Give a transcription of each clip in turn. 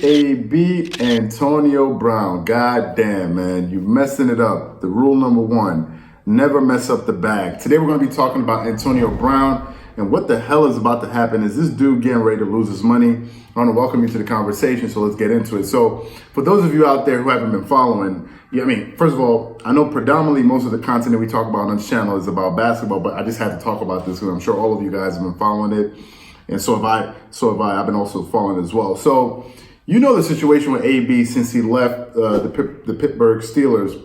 AB Antonio Brown. God damn, man. You're messing it up. The rule number one, never mess up the bag. Today we're going to be talking about Antonio Brown and what the hell is about to happen. Is this dude getting ready to lose his money? I want to welcome you to the conversation, so let's get into it. So for those of you out there who haven't been following, first of all, I know predominantly most of the content that we talk about on this channel is about basketball, but I just had to talk about this because I'm sure all of you guys have been following it. And so have I. I've been also following it as well. So you know the situation with AB since he left the Pittsburgh Steelers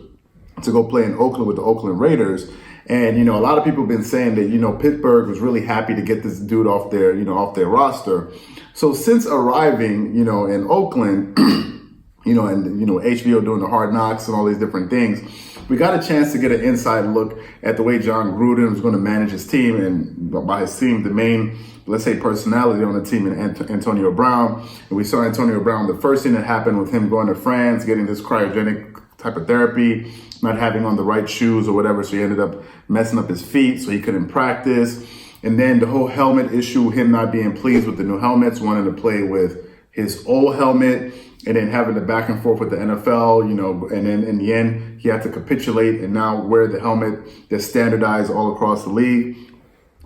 to go play in Oakland with the Oakland Raiders. And, a lot of people have been saying that, Pittsburgh was really happy to get this dude off their roster. So since arriving, in Oakland, HBO doing the Hard Knocks and all these different things, we got a chance to get an inside look at the way John Gruden was going to manage his team, and by his team, the main, let's say, personality on the team, and Antonio Brown. And we saw Antonio Brown, the first thing that happened with him going to France, getting this cryogenic type of therapy, not having on the right shoes or whatever, so he ended up messing up his feet, so he couldn't practice. And then the whole helmet issue, him not being pleased with the new helmets, wanting to play with his old helmet, and then having the back and forth with the NFL, and then in the end, he had to capitulate and now wear the helmet that's standardized all across the league.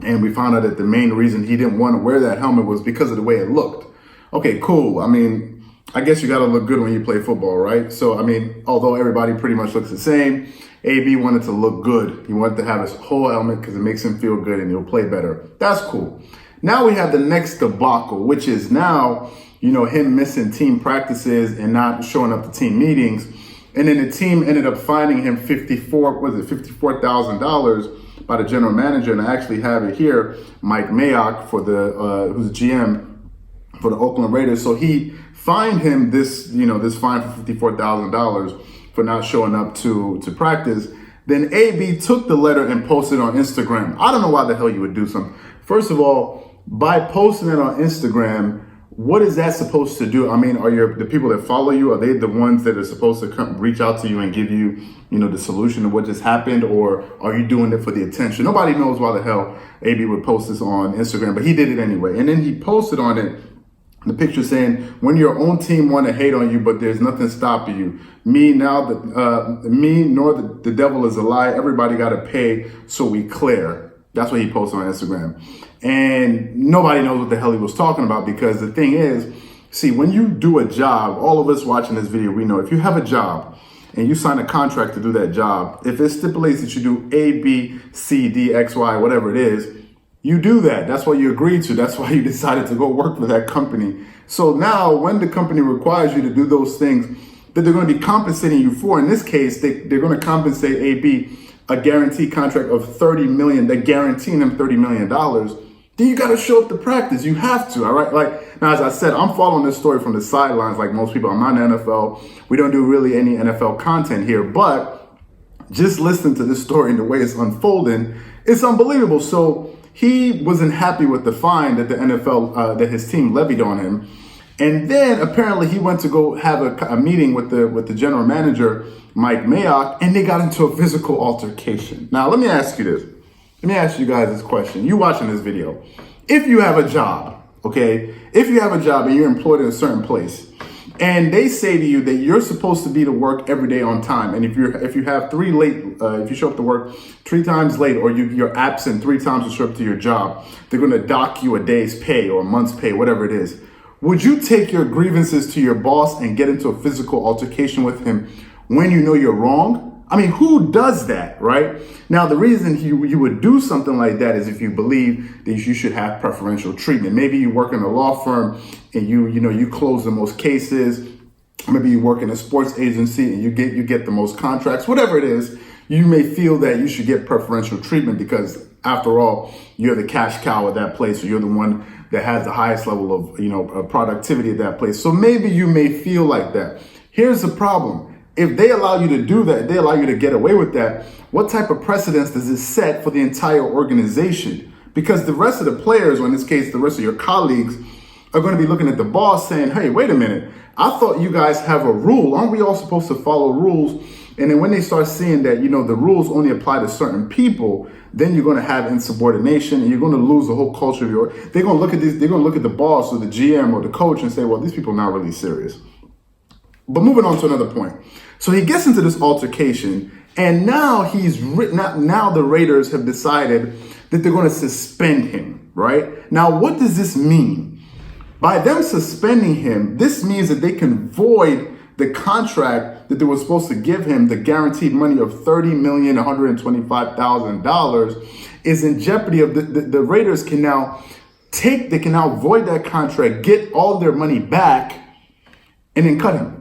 And we found out that the main reason he didn't want to wear that helmet was because of the way it looked. Okay, cool. I guess you got to look good when you play football, right? So, although everybody pretty much looks the same, AB wanted to look good. He wanted to have his whole helmet because it makes him feel good and he'll play better. That's cool. Now we have the next debacle, which is now, him missing team practices and not showing up to team meetings. And then the team ended up fining him $54,000 by the general manager. And I actually have it here, Mike Mayock, for who's GM for the Oakland Raiders. So he fined him this fine for $54,000 for not showing up to practice. Then AB took the letter and posted it on Instagram. I don't know why the hell you would do something. First of all, by posting it on Instagram, what is that supposed to do? Are the people that follow you, are they the ones that are supposed to come reach out to you and give you, the solution to what just happened? Or are you doing it for the attention? Nobody knows why the hell AB would post this on Instagram, but he did it anyway. And then he posted on it the picture saying, when your own team want to hate on you, but there's nothing stopping you. Me nor the devil is a lie. Everybody got to pay, so we clear. That's what he posted on Instagram. And nobody knows what the hell he was talking about, because the thing is, see, when you do a job, all of us watching this video, we know if you have a job and you sign a contract to do that job, if it stipulates that you do A, B, C, D, X, Y, whatever it is, you do that. That's what you agreed to. That's why you decided to go work for that company. So now when the company requires you to do those things that they're going to be compensating you for, in this case, they're going to compensate AB a guaranteed contract of $30 million. They're guaranteeing him $30 million. Then you got to show up to practice. You have to, all right? Now, as I said, I'm following this story from the sidelines like most people. I'm not in the NFL. We don't do really any NFL content here, but just listening to this story and the way it's unfolding, it's unbelievable. So he wasn't happy with the fine that the NFL, that his team levied on him. And then apparently he went to go have a meeting with the general manager, Mike Mayock, and they got into a physical altercation. Now, let me ask you this. Let me ask you guys this question. You watching this video. If you have a job, okay? If you have a job and you're employed in a certain place, and they say to you that you're supposed to be to work every day on time, and if you have if you show up to work 3 times late, or you're absent 3 times to show up to your job, they're going to dock you a day's pay or a month's pay, whatever it is. Would you take your grievances to your boss and get into a physical altercation with him when you know you're wrong? Who does that, right? Now, the reason you would do something like that is if you believe that you should have preferential treatment. Maybe you work in a law firm and you close the most cases. Maybe you work in a sports agency and you get the most contracts. Whatever it is, you may feel that you should get preferential treatment because, after all, you're the cash cow at that place, or you're the one that has the highest level of productivity at that place. So maybe you may feel like that. Here's the problem. If they allow you to do that, they allow you to get away with that, what type of precedence does it set for the entire organization? Because the rest of the players, or in this case, the rest of your colleagues, are going to be looking at the boss saying, hey, wait a minute. I thought you guys have a rule. Aren't we all supposed to follow rules? And then when they start seeing that, the rules only apply to certain people, then you're going to have insubordination, and you're going to lose the whole culture of they're going to look at this, they're going to look at the boss or the GM or the coach and say, well, these people are not really serious. But moving on to another point. So he gets into this altercation, and now now the Raiders have decided that they're going to suspend him, right? Now, what does this mean? By them suspending him, this means that they can void the contract that they were supposed to give him. The guaranteed money of $30,125,000 is in jeopardy of the Raiders can now void that contract, get all their money back, and then cut him.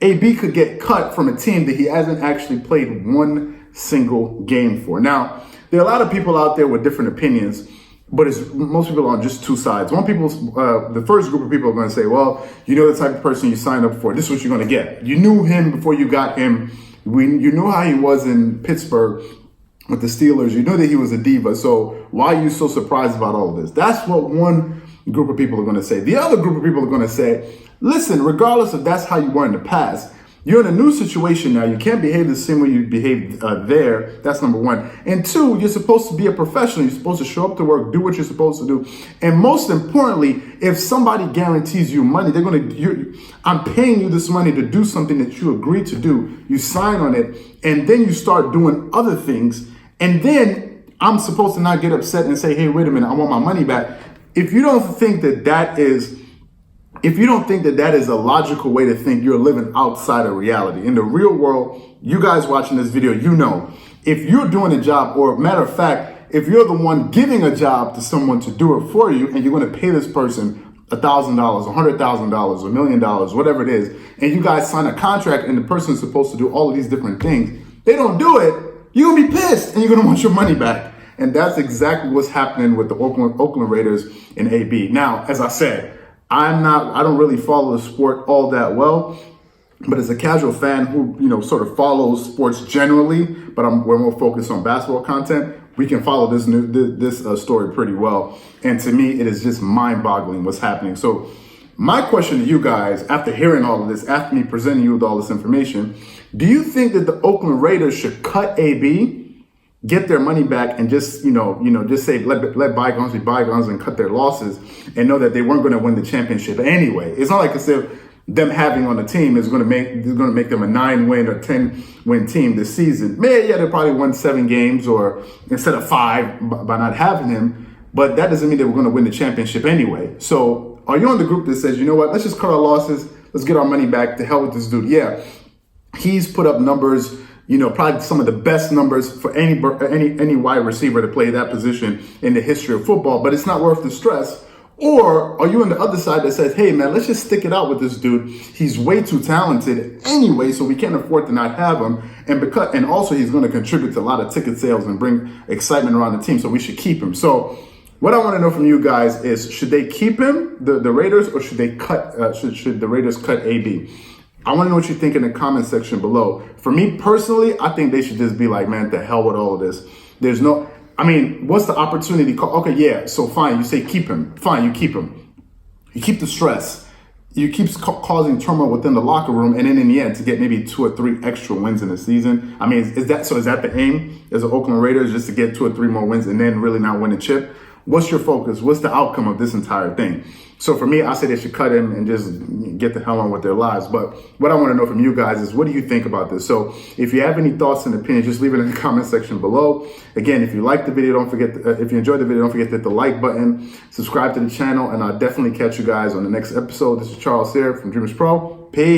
AB could get cut from a team that he hasn't actually played one single game for. Now, there are a lot of people out there with different opinions, but most people are on just two sides. The first group of people are going to say, well, the type of person you signed up for. This is what you're going to get. You knew him before you got him. You knew how he was in Pittsburgh with the Steelers. You knew that he was a diva. So why are you so surprised about all of this? That's what one group of people are going to say. The other group of people are going to say, listen, regardless if that's how you were in the past, you're in a new situation now. You can't behave the same way you behaved there. That's number one. And two, you're supposed to be a professional. You're supposed to show up to work, do what you're supposed to do. And most importantly, if somebody guarantees you money, I'm paying you this money to do something that you agreed to do. You sign on it, and then you start doing other things. And then I'm supposed to not get upset and say, hey, wait a minute, I want my money back. If you don't think that is a logical way to think, you're living outside of reality. In the real world, you guys watching this video, if you're doing a job, or matter of fact, if you're the one giving a job to someone to do it for you, and you're going to pay this person $1,000, $100,000, $1 million, whatever it is, and you guys sign a contract and the person's supposed to do all of these different things, they don't do it, you're going to be pissed and you're going to want your money back. And that's exactly what's happening with the Oakland Raiders and AB. Now, as I said, I don't really follow the sport all that well, but as a casual fan who, sort of follows sports generally, but we're more focused on basketball content, we can follow this story pretty well. And to me, it is just mind-boggling what's happening. So my question to you guys, after hearing all of this, after me presenting you with all this information, do you think that the Oakland Raiders should cut AB, get their money back, and just say let bygones be bygones and cut their losses, and know that they weren't going to win the championship anyway? It's not like as if them having on the team is going to make them a 9-win or 10-win team this season. They probably won 7 games or instead of 5 by not having him, but that doesn't mean that we're going to win the championship anyway. So are you on the group that says, you know what, let's just cut our losses, let's get our money back, to hell with this dude? Yeah, he's put up numbers, probably some of the best numbers for any wide receiver to play that position in the history of football, but it's not worth the stress. Or are you on the other side that says, hey man, let's just stick it out with this dude. He's way too talented anyway, so we can't afford to not have him. And also he's going to contribute to a lot of ticket sales and bring excitement around the team, so we should keep him. So what I want to know from you guys is, should they keep him, the Raiders, or should they should the Raiders cut AB? I want to know what you think in the comment section below. For me personally, I think they should just be like, man, the hell with all of this. What's the opportunity? Okay, yeah, so fine, you say keep him. Fine, you keep him. You keep the stress. You keep causing turmoil within the locker room, and then in the end, to get maybe 2 or 3 extra wins in the season. Is that the aim as the Oakland Raiders, just to get 2 or 3 more wins and then really not win a chip? What's your focus? What's the outcome of this entire thing? So for me, I say they should cut him and just get the hell on with their lives. But what I want to know from you guys is, what do you think about this? So if you have any thoughts and opinions, just leave it in the comment section below. Again, if you like the video, don't forget, if you enjoyed the video, don't forget to hit the like button, subscribe to the channel, and I'll definitely catch you guys on the next episode. This is Charles here from DreamersPro. Peace.